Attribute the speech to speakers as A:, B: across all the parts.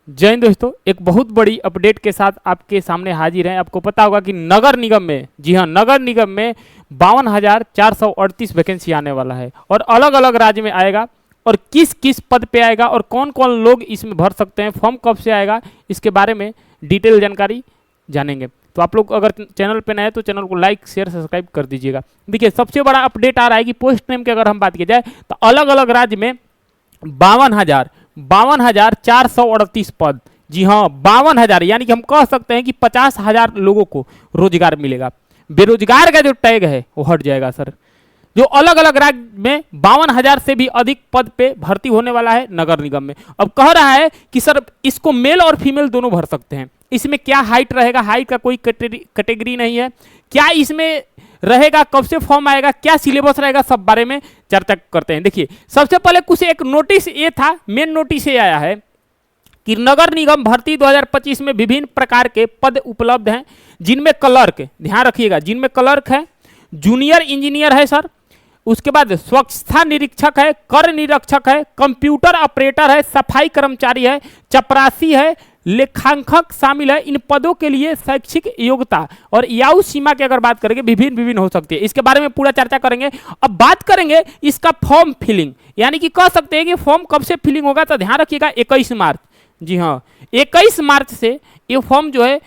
A: जय हिंद दोस्तों, एक बहुत बड़ी अपडेट के साथ आपके सामने हाजिर हैं। आपको पता होगा कि नगर निगम में, जी हाँ, नगर निगम में 52,438 वैकेंसी आने वाला है और अलग अलग राज्य में आएगा। और किस किस पद पे आएगा और कौन कौन लोग इसमें भर सकते हैं, फॉर्म कब से आएगा, इसके बारे में डिटेल जानकारी जानेंगे। तो आप लोग अगर चैनल पे नए हैं तो चैनल को लाइक शेयर सब्सक्राइब कर दीजिएगा। देखिए, सबसे बड़ा अपडेट आ रहा है कि पोस्ट नेम की अगर हम बात की जाए तो अलग अलग राज्य में 52,438 पद, जी हाँ 52,000, यानी कि हम कह सकते हैं कि 50,000 लोगों को रोजगार मिलेगा। बेरोजगार का जो टैग है वो हट जाएगा सर। जो अलग अलग राज्य में 52,000 से भी अधिक पद पे भर्ती होने वाला है नगर निगम में। अब कह रहा है कि सर इसको मेल और फीमेल दोनों भर सकते हैं। इसमें क्या हाइट रहेगा, हाइट का कोई कैटेगरी नहीं है। क्या इसमें रहेगा, कब से फॉर्म आएगा, क्या सिलेबस रहेगा, सब बारे में चर्चा करते हैं। देखिए, सबसे पहले कुछ एक नोटिस ये था, मेन नोटिस ये आया है कि नगर निगम भर्ती 2025 में विभिन्न प्रकार के पद उपलब्ध हैं, जिनमें क्लर्क, ध्यान रखिएगा, जिनमें क्लर्क है, जूनियर इंजीनियर है सर, उसके बाद स्वच्छता निरीक्षक है, कर निरीक्षक है, कंप्यूटर ऑपरेटर है, सफाई कर्मचारी है, चपरासी है, लेखांकन शामिल है। इन पदों के लिए शैक्षिक योग्यता और आयु सीमा की अगर बात करेंगे विभिन्न हो सकती है। इसके बारे में पूरा चर्चा करेंगे। अब बात करेंगे इसका फॉर्म फिलिंग, यानी कि कह सकते हैं कि फॉर्म कब से फिलिंग होगा, तो ध्यान रखिएगा 21 मार्च, जी हाँ 21 मार्च से ये फॉर्म जो है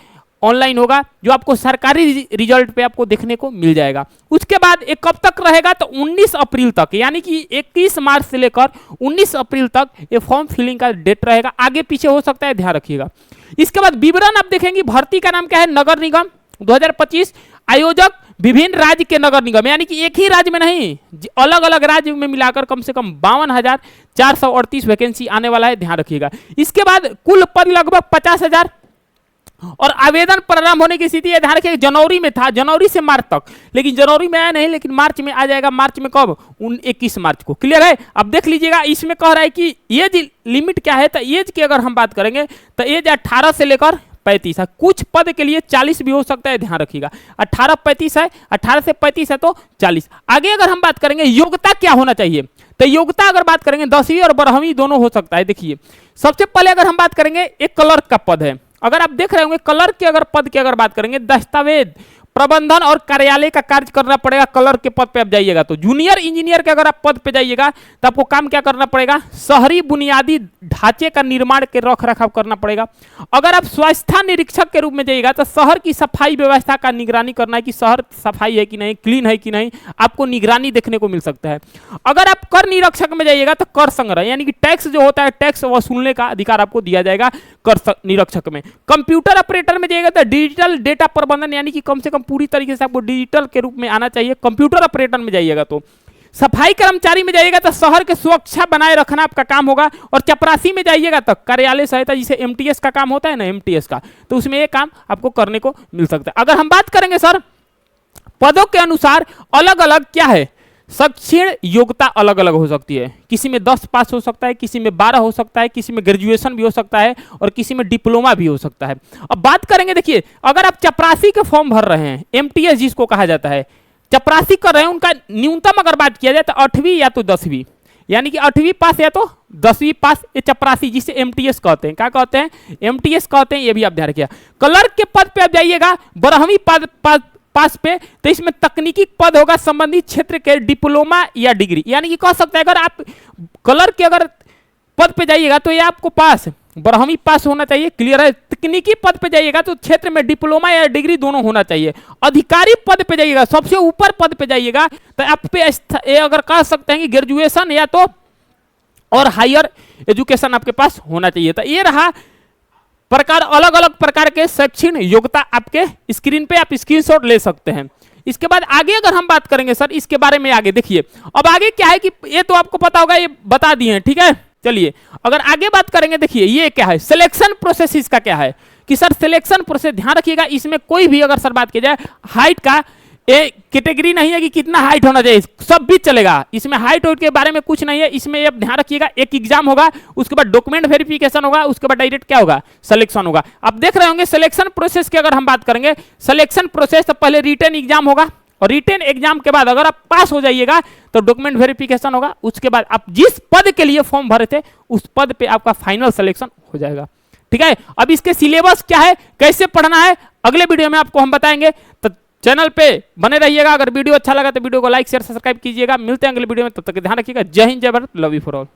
A: ऑनलाइन होगा, जो आपको सरकारी रिजल्ट पे आपको देखने को मिल जाएगा। उसके बाद ये कब तक रहेगा, तो 19 अप्रैल तक, यानी कि 21 मार्च से लेकर 19 अप्रैल तक ये फॉर्म फिलिंग का डेट रहेगा। आगे पीछे हो सकता है, ध्यान रखिएगा। इसके बाद विवरण आप देखेंगे, भर्ती का नाम क्या है, नगर निगम 2025, आयोजक विभिन्न राज्य के नगर निगम, यानी कि एक ही राज्य में नहीं, अलग अलग राज्य में मिलाकर कम से कम 52,438 वैकेंसी आने वाला है, ध्यान रखिएगा। इसके बाद कुल पद लगभग 50,000 और आवेदन प्रारंभ होने की स्थिति ध्यान रखिए, जनवरी में था, जनवरी से मार्च तक, लेकिन जनवरी में आया नहीं, लेकिन मार्च में आ जाएगा। मार्च में कब, 21 मार्च को। क्लियर है। अब देख लीजिएगा, इसमें कह रहा है कि एज लिमिट क्या है, तो एज की अगर हम बात करेंगे तो एज 18 से लेकर 35 है। कुछ पद के लिए 40 भी हो सकता है, ध्यान रखिएगा। 18-35 है, 18 से 35 है तो 40। आगे अगर हम बात करेंगे योग्यता क्या होना चाहिए, तो योग्यता अगर बात करेंगे 10वीं और 12वीं दोनों हो सकता है। देखिए, सबसे पहले अगर हम बात करेंगे, एक क्लर्क का पद है। अगर आप देख रहे होंगे क्लर्क के अगर पद की अगर बात करेंगे, दस्तावेज प्रबंधन और कार्यालय का कार्य करना पड़ेगा। क्लर्क के पद पे आप जाइएगा तो जूनियर इंजीनियर के अगर आप पद पे जाइएगा तो आपको काम क्या करना पड़ेगा, शहरी बुनियादी ढांचे का निर्माण के रख रखाव करना पड़ेगा। अगर आप स्वच्छता निरीक्षक के रूप में जाइएगा तो शहर की सफाई व्यवस्था का निगरानी करना है कि शहर सफाई है कि नहीं, क्लीन है कि नहीं, आपको निगरानी देखने को मिल सकता है। अगर आप कर निरीक्षक में जाइएगा तो कर संग्रह, यानी कि टैक्स जो होता है, टैक्स वसूलने का अधिकार आपको दिया जाएगा कर निरीक्षक में। कंप्यूटर ऑपरेटर में जाइएगा तो डिजिटल डेटा प्रबंधन, यानी कि कम से कम पूरी तरीके से आपको डिजिटल के रूप में आना चाहिए। कंप्यूटर ऑपरेटर में जाइएगा तो सफाई कर्मचारी में जाइएगा तो शहर के सुरक्षा बनाए रखना आपका काम होगा। और चपरासी में जाइएगा तो कार्यालय सहायता, जिसे एमटीएस का काम होता है ना, एमटीएस का, तो उसमें ये काम आपको करने को मिल सकता है। अगर हम बात करेंगे सर पदों के अनुसार अलग अलग क्या है, शैक्षणिक योग्यता अलग अलग हो सकती है। किसी में 10 पास हो सकता है, किसी में 12 हो सकता है, किसी में ग्रेजुएशन भी हो सकता है और किसी में डिप्लोमा भी हो सकता है। अब बात करेंगे, देखिए अगर आप चपरासी के फॉर्म भर रहे हैं, एमटीएस जिसको कहा जाता है, चपरासी कर रहे हैं, उनका न्यूनतम अगर बात किया जाए तो 8वीं या तो 10वीं, यानी कि 8वीं पास या तो 10वीं पास, ये चपरासी जिसे एमटीएस कहते हैं। क्या कहते हैं, एमटीएस कहते हैं, ये भी आप ध्यान रखिएगा। क्लर्क के पद पे आप जाइएगा 12वीं पास पे, तो इसमें तकनीकी पद होगा, संबंधित क्षेत्र के डिप्लोमा या डिग्री, यानी कि कह सकते हैं अगर आप क्लर्क के अगर पद पे जाइएगा तो ये आपको पास 12वीं पास होना चाहिए। क्लियर है। तकनीकी पद पे जाइएगा तो क्षेत्र में डिप्लोमा या डिग्री दोनों होना चाहिए। अधिकारी पद पे जाइएगा, सबसे ऊपर पद पे जाइएगा तो आप पे अगर कह सकते हैं कि ग्रेजुएशन या तो और हायर एजुकेशन आपके पास होना चाहिए। तो ये रहा प्रकार, अलग अलग प्रकार के शैक्षणिक योग्यता आपके स्क्रीन पे आप स्क्रीनशॉट ले सकते हैं। इसके बाद आगे अगर हम बात करेंगे सर इसके बारे में, आगे देखिए अब आगे क्या है कि ये तो आपको पता होगा, ये बता दिए हैं, ठीक है। चलिए अगर आगे बात करेंगे, देखिए ये क्या है, सिलेक्शन प्रोसेस इसका क्या है कि सर सिलेक्शन प्रोसेस, ध्यान रखिएगा, इसमें कोई भी अगर सर बात की जाए हाइट का ये कैटेगरी नहीं है कि कितना हाइट होना चाहिए, सब भी चलेगा। इसमें हाइट के बारे में कुछ नहीं है। इसमें ये ध्यान रखिएगा, एक एग्जाम होगा, उसके बाद डॉक्यूमेंट वेरिफिकेशन होगा, उसके बाद डायरेक्ट क्या होगा, सिलेक्शन होगा। आप देख रहे होंगे सिलेक्शन प्रोसेस की अगर हम बात करेंगे, सिलेक्शन प्रोसेस तो पहले रिटन एग्जाम होगा और रिटन एग्जाम के बाद अगर आप पास हो जाइएगा तो डॉक्यूमेंट वेरिफिकेशन होगा। उसके बाद आप जिस पद के लिए फॉर्म भरे थे उस पद पे आपका फाइनल सिलेक्शन हो जाएगा। ठीक है। अब इसके सिलेबस क्या है, कैसे पढ़ना है, अगले वीडियो में आपको हम बताएंगे। तो चैनल पे बने रहिएगा। अगर वीडियो अच्छा लगा तो वीडियो को लाइक शेयर सब्सक्राइब कीजिएगा। मिलते हैं अगले वीडियो में, तब तक ध्यान रखिएगा। जय हिंद, जय Bharat, love you for all.